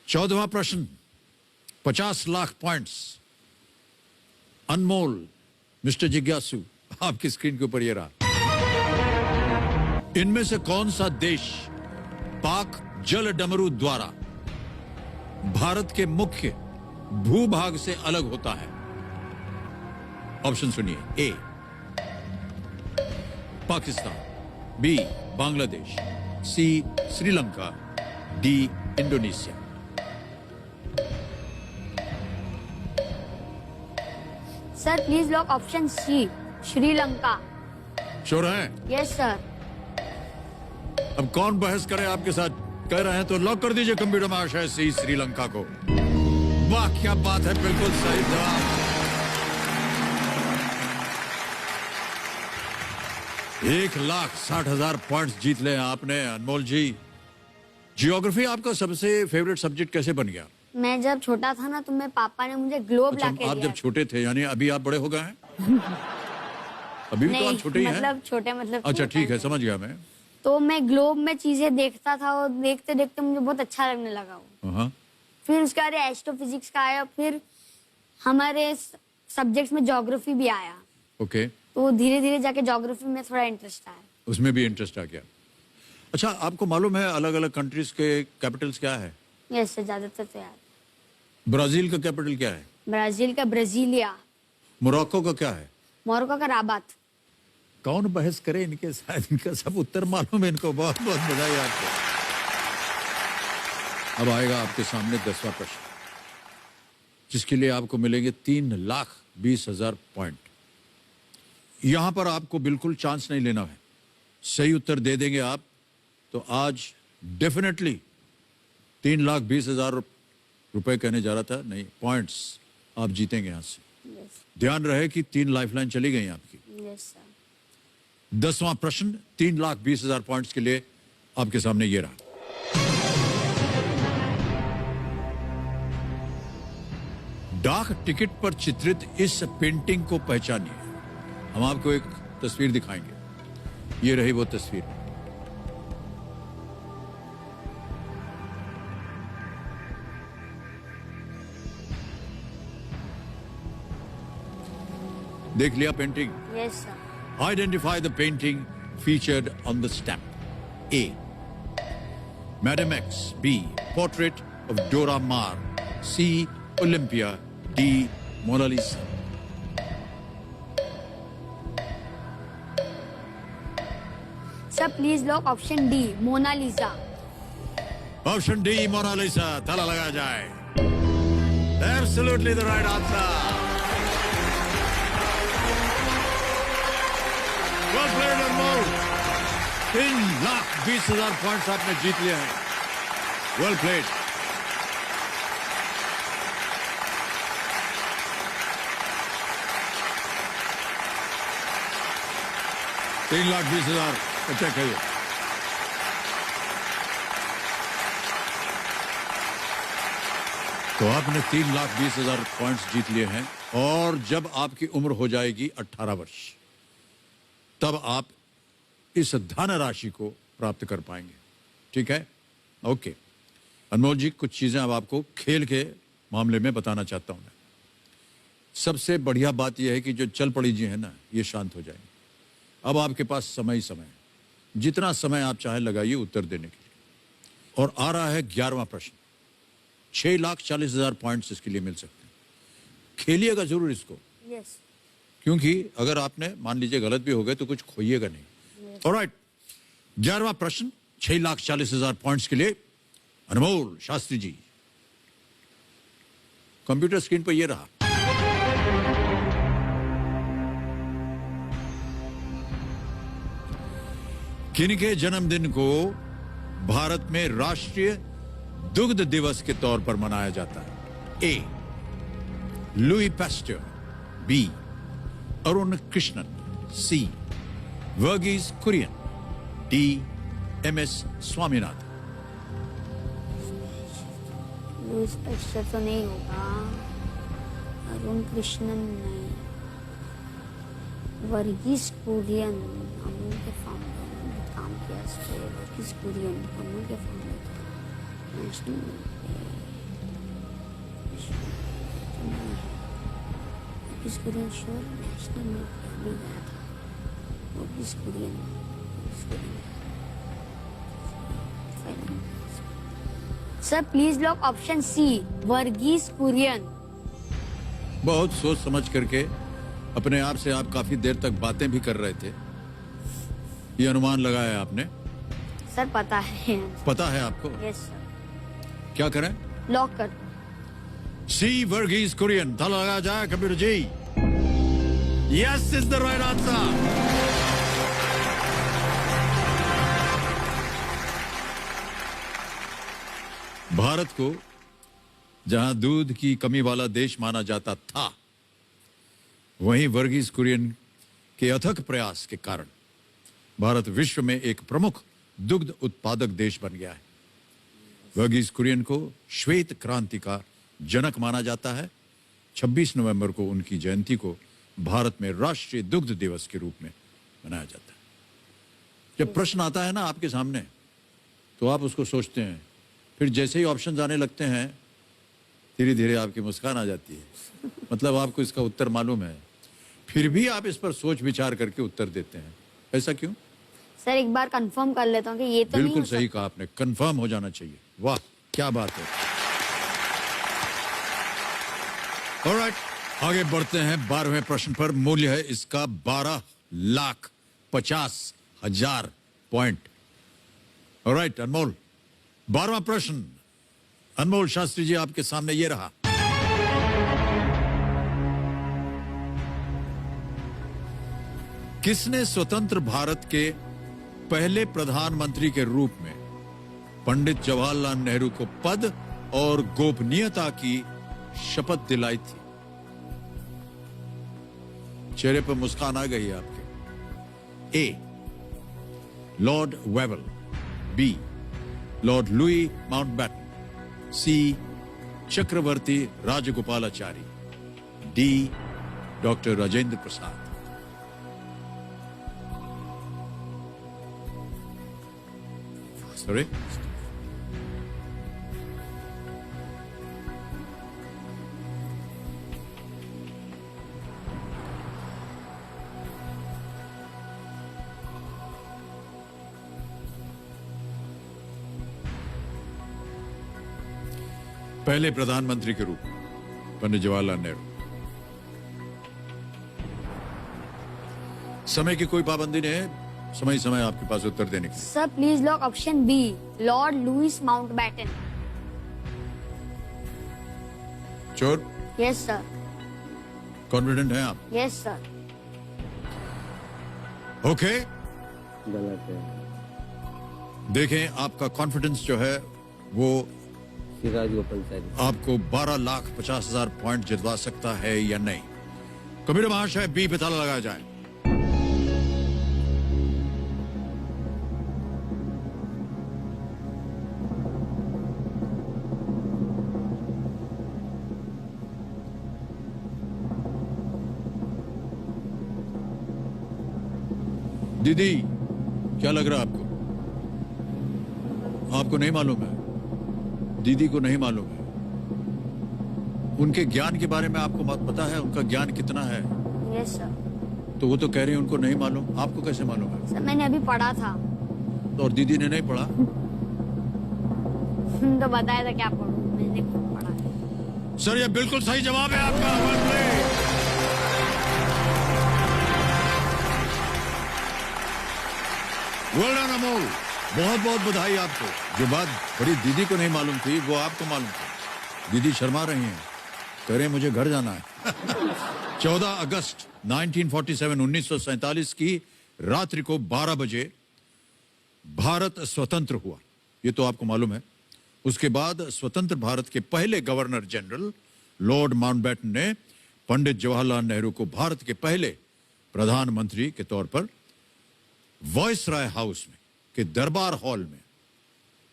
14वां प्रश्न, 50 लाख पॉइंट्स। अनमोल मिस्टर जिज्ञासु, आपकी स्क्रीन के ऊपर ये रहा। इनमें से कौन सा देश पाक जल डमरू द्वारा भारत के मुख्य भूभाग से अलग होता है? ऑप्शन सुनिए। A Pakistan, B Bangladesh, C Sri Lanka, D Indonesia. Sir please lock option C, Sri Lanka. Sure हैं? Yes sir. अब कौन बहस करे आपके साथ? कह रहे हैं तो लॉक कर दीजिए कंप्यूटर महाशय, सी श्रीलंका को। वाह क्या बात है, बिल्कुल सही जवाब। 1,60,000 पॉइंट्स जीत ले आपने अनमोल जी। जियोग्राफी आपका सबसे फेवरेट सब्जेक्ट कैसे बन गया? मैं जब छोटा था ना तो मेरे पापा ने मुझे ग्लोब अच्छा, लाके आप दिया। जब छोटे थे, यानी अभी आप बड़े हो गए हैं? अभी भी तो आप छोटे ही हैं। मतलब छोटे मतलब अच्छा छोटा ठीक है, ही। समझ गया मैं। तो मैं ग्लोब में चीजें देखता था और देखते देखते मुझे बहुत अच्छा लगने लगा वो। हाँ, फिर उसके बाद एस्ट्रोफिजिक्स का आया, फिर हमारे सब्जेक्ट्स में ज्योग्राफी भी आया। ओके। तो धीरे धीरे जाके ज्योग्राफी में थोड़ा इंटरेस्ट आया। उसमें भी इंटरेस्ट आ गया। अच्छा, आपको मालूम है अलग अलग कंट्रीज के कैपिटल्स क्या है? यस सर, ज्यादातर तो याद। ब्राजील का कैपिटल क्या है? ब्राजील का ब्राजीलिया। मोरक्को का क्या है? मोरक्को का राबात। कौन बहस करे इनके साथ? इनका सब उत्तर मालूम है इनको। बहुत बहुत बधाई आपको। अब आएगा आपके सामने 10वां प्रश्न, जिसके लिए आपको मिलेंगे 3,20,000 पॉइंट। यहां पर आपको बिल्कुल चांस नहीं लेना है। सही उत्तर दे देंगे आप तो आज डेफिनेटली 3,20,000 रुपए कहने जा रहा था, नहीं पॉइंट्स आप जीतेंगे यहां से। यस ध्यान रहे कि 3 लाइफलाइन चली गई आपकी। Yes sir. 10वां प्रश्न 3,20,000 पॉइंट्स के लिए आपके सामने ये रहा। डाक टिकट पर चित्रित इस पेंटिंग को पहचानिए। हम आपको एक तस्वीर दिखाएंगे। ये रही वो तस्वीर। देख लिया painting? Yes sir. Identify the painting featured on the stamp. A. Madam X. B. Portrait of Dora Maar. C. Olympia. D. Mona Lisa. Sir please lock option D, Mona Lisa. Option D. Mona Lisa. ताला लगा जाए। Absolutely the right answer. Well played Anmol. 3,20,000 points आपने जीत लिए हैं। Well played. $3,20,000 check है ये। तो आपने 3,20,000 पॉइंट्स जीत लिए हैं। और जब आपकी उम्र हो जाएगी 18 वर्ष, तब आप इस धन राशि को प्राप्त कर पाएंगे। ठीक है? ओके। अनमोल जी, कुछ चीजें अब आपको खेल के मामले में बताना चाहता हूं मैं। सबसे बढ़िया बात यह है कि जो चल पड़ी जी है ना, ये शांत हो जाएंगे। अब आपके पास समय ही समय है। जितना समय आप चाहे लगाइए उत्तर देने के लिए। और आ रहा है 11वां प्रश्न। 6,40,000 पॉइंट्स इसके लिए मिल सकते हैं। खेलिएगा जरूर इसको। यस। क्योंकि अगर आपने मान लीजिए गलत भी हो गए तो कुछ खोइएगा नहीं। ऑलराइट, 11वां प्रश्न 6,40,000 पॉइंट्स के लिए अनमोल शास्त्री जी। कंप्यूटर स्क्रीन पर यह रहा। किनके जन्मदिन को भारत में राष्ट्रीय दुग्ध दिवस के तौर पर मनाया जाता है? A. Louis Pasteur. B. Arun Krishnan. C. Varghese Kurien. D. M S. Swaminathan. Louis Pasteur तो नहीं होगा, अरुण कृष्णन नहीं, वर्गीस कुरियन अमूल के फाउंडर ने काम किया। वर्गीस कुरियन अमूल के founder. National Varghese Kurien sure national नहीं गया था। Varghese Kurien sir please lock option C Varghese Kurien. बहुत सोच समझ करके अपने आप से आप काफी देर तक बातें भी कर रहे थे, ये अनुमान लगाया आपने? सर पता है। पता है आपको? Yes sir. क्या करें? लॉक कर। सी वर्गीस कुरियन, ताला लगा जाए computer ji. Yes is the right answer. Bharat को जहां दूध की कमी वाला देश माना जाता था, वहीं वर्गीस कुरियन के अथक प्रयास के कारण भारत विश्व में एक प्रमुख दुग्ध उत्पादक देश बन गया है। वर्गीस कुरियन को श्वेत क्रांति का जनक माना जाता है। 26 नवंबर को उनकी जयंती को भारत में राष्ट्रीय दुग्ध दिवस के रूप में मनाया जाता है। जब प्रश्न आता है ना आपके सामने, तो आप उसको सोचते हैं, फिर जैसे ही ऑप्शन आने लगते हैं धीरे धीरे आपकी मुस्कान आ जाती है। मतलब आपको इसका उत्तर मालूम है, फिर भी आप इस पर सोच विचार करके उत्तर देते हैं। ऐसा क्यों? सर एक बार कंफर्म कर लेता हूँ कि ये तो नहीं बिल्कुल हो सही कहा आपने, कंफर्म हो जाना चाहिए। वाह क्या बात है। ऑलराइट, आगे बढ़ते हैं 12वें प्रश्न पर। मूल्य है इसका 12,50,000 पॉइंट। ऑलराइट अनमोल, 12वां प्रश्न अनमोल शास्त्री जी आपके सामने ये रहा। किसने स्वतंत्र भारत के पहले प्रधानमंत्री के रूप में पंडित जवाहरलाल नेहरू को पद और गोपनीयता की शपथ दिलाई थी? चेहरे पर मुस्कान आ गई आपके। A Lord Wavell, B Lord Louis Mountbatten, C Chakravarti Rajagopalachari, D doctor Rajendra Prasad. Sorry, पहले प्रधानमंत्री के रूप में पंडित जवाहरलाल नेहरू। समय की कोई पाबंदी नहीं है, समय समय आपके पास उत्तर देने की। Sir please lock option B Lord Louis Mountbatten. चोर, यस सर। कॉन्फिडेंट हैं आप? Yes sir. ओके, गलत है। देखें आपका कॉन्फिडेंस जो है वो राजगोपालाचारी। आपको 12,50,000 पॉइंट जितवा सकता है या नहीं। कबीर महाशय, बी पे ताला लगाया जाए। दीदी क्या लग रहा है आपको? आपको नहीं मालूम है? दीदी को नहीं मालूम है? उनके ज्ञान के बारे में आपको पता है? उनका ज्ञान कितना है? Yes sir. तो वो तो कह रहे हैं उनको नहीं मालूम, आपको कैसे मालूम है? सर मैंने अभी पढ़ा था। तो और दीदी ने नहीं पढ़ा? तो बताया था क्या पढ़ूं, मैंने खुद पढ़ा है। सर ये बिल्कुल सही जवाब है आपका। वेल डन अमोल, बहुत बहुत बधाई आपको। जो बात बड़ी दीदी को नहीं मालूम थी वो आपको मालूम थी। दीदी शर्मा रही हैं, कह रहे हैं मुझे घर जाना है। 14 अगस्त 1947 की रात्रि को 12 बजे भारत स्वतंत्र हुआ, ये तो आपको मालूम है। उसके बाद स्वतंत्र भारत के पहले गवर्नर जनरल लॉर्ड माउंटबैटन ने पंडित जवाहरलाल नेहरू को भारत के पहले प्रधानमंत्री के तौर पर वॉइसराय हाउस में के दरबार हॉल में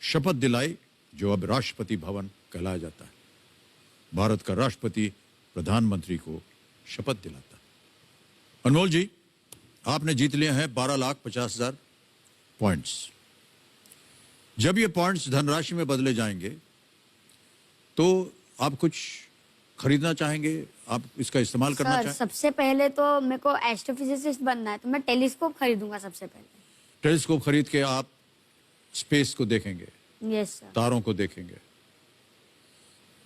शपथ दिलाई, जो अब राष्ट्रपति भवन कहलाया जाता है। भारत का राष्ट्रपति प्रधानमंत्री को शपथ दिलाता है। अनमोल जी, आपने जीत लिए हैं 12,50,000 पॉइंट्स। जब ये पॉइंट्स धनराशि में बदले जाएंगे तो आप कुछ खरीदना चाहेंगे, आप इसका इस्तेमाल करना सर चाहें? सबसे पहले तो मेरे को एस्ट्रोफिजिसिस्ट बनना है, तो मैं टेलीस्कोप खरीदूंगा सबसे पहले। टेलीस्कोप खरीद के आप स्पेस को देखेंगे, यस सर। तारों को देखेंगे।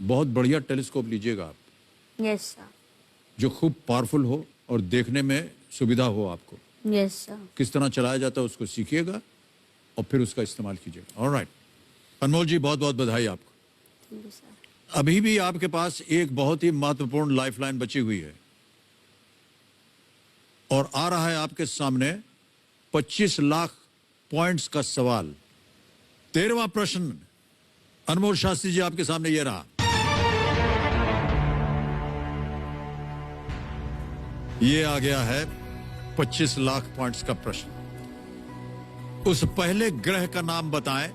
बहुत बढ़िया टेलीस्कोप लीजिएगा आप, यस सर। जो खूब पावरफुल हो और देखने में सुविधा हो आपको। Yes sir. किस तरह चलाया जाता है उसको सीखिएगा और फिर उसका इस्तेमाल कीजिएगा। ऑलराइट, अनमोल जी बहुत बहुत बधाई आपको। Thank you sir. अभी भी आपके पास एक बहुत ही महत्वपूर्ण लाइफलाइन बची हुई है और आ रहा है आपके सामने 25 लाख पॉइंट्स का सवाल। 13वां प्रश्न अनमोल शास्त्री जी आपके सामने ये रहा। ये आ गया है 25 लाख पॉइंट्स का प्रश्न। उस पहले ग्रह का नाम बताएं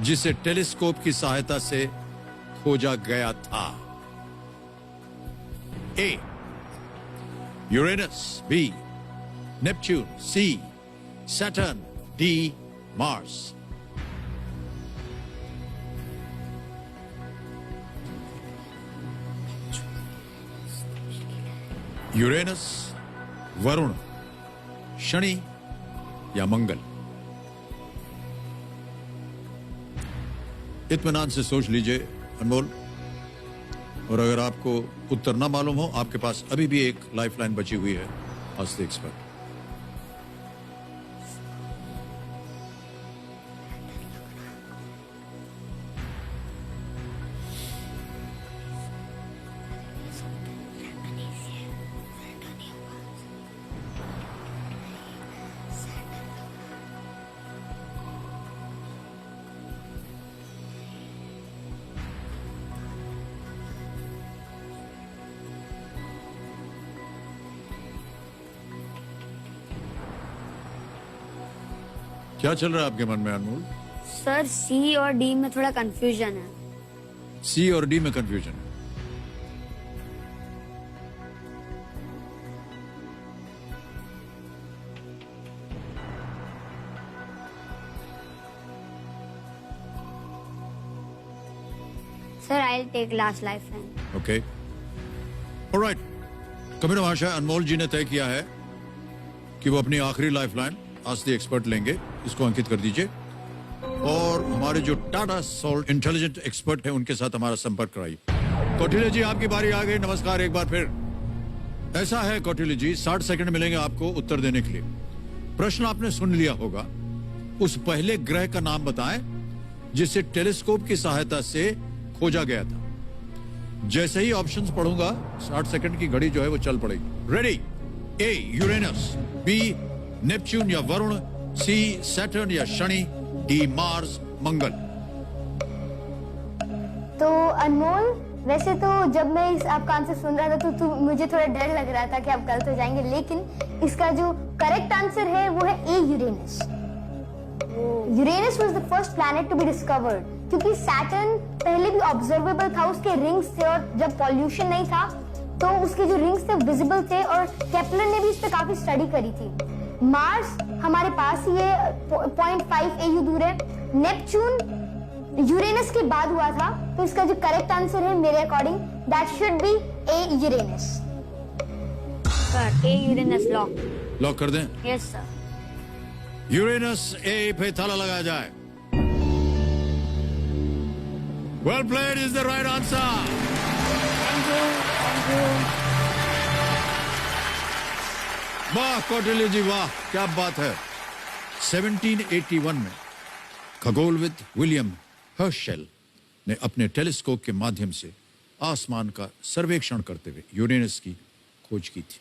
जिसे टेलीस्कोप की सहायता से खोजा गया था। A Uranus, B Neptune, C Saturn, D Mars. Uranus, Varun, Shani या मंगल? इत्मीनान से सोच लीजिए अनमोल, और अगर आपको उत्तर ना मालूम हो, आपके पास अभी भी एक लाइफलाइन बची हुई है। Ask the expert. क्या चल रहा है आपके मन में अनमोल? सर सी और डी में थोड़ा कंफ्यूजन है। सी और डी में कंफ्यूजन है। Sir I will take last lifeline. Okay, alright. Kabir महाशय, अनमोल जी ने तय किया है कि वो अपनी आखिरी लाइफलाइन आस्क द एक्सपर्ट लेंगे। इसको अंकित कर दीजिए और हमारे जो टाटा सोल्ट इंटेलिजेंट एक्सपर्ट हैं उनके साथ हमारा संपर्क कराइए। कौटिल्य जी, आपकी बारी आ गई। नमस्कार एक बार फिर। ऐसा है कौटिल्य जी, 60 सेकंड मिलेंगे आपको उत्तर देने के लिए। प्रश्न आपने सुन लिया होगा। उस पहले ग्रह का नाम बताएं जिसे टेलीस्कोप की सहायता से खोजा गया था। जैसे ही ऑप्शंस पढ़ूंगा 60 सेकंड की घड़ी जो है वो चल पड़ेगी। रेडी? ए यूरेनस, बी नेपच्यून या वरुण, सी सैटर्न या शनि, डी मार्स मंगल। तो अनमोल, वैसे तो जब मैं इस आपका आंसर सुन रहा था तो मुझे थोड़ा डर लग रहा था कि आप गलत हो जाएंगे, लेकिन इसका जो करेक्ट आंसर है वो है A Uranus. Uranus was the first planet to be discovered, क्योंकि सैटर्न पहले भी ऑब्जर्वेबल था, उसके रिंग्स थे और जब पॉल्यूशन नहीं था तो उसके जो रिंग्स थे विजिबल थे और केपलर ने भी इस पे काफी स्टडी करी थी। मार्स हमारे पास ही है, 0.5 AU दूर है। नेपच्यून यूरेनस के बाद हुआ था, तो इसका जो करेक्ट आंसर है मेरे according that should be A Uranus. Sir A Uranus lock. Lock कर दें? Yes sir. यूरेनस ए पे ताला लगाया जाए। Well played is the right answer. Thank you, thank you. वाह कौटिल्य जी, वाह, क्या बात है। 1781 में खगोलविद विलियम हर्शेल ने अपने टेलीस्कोप के माध्यम से आसमान का सर्वेक्षण करते हुए यूरेनस की खोज की थी।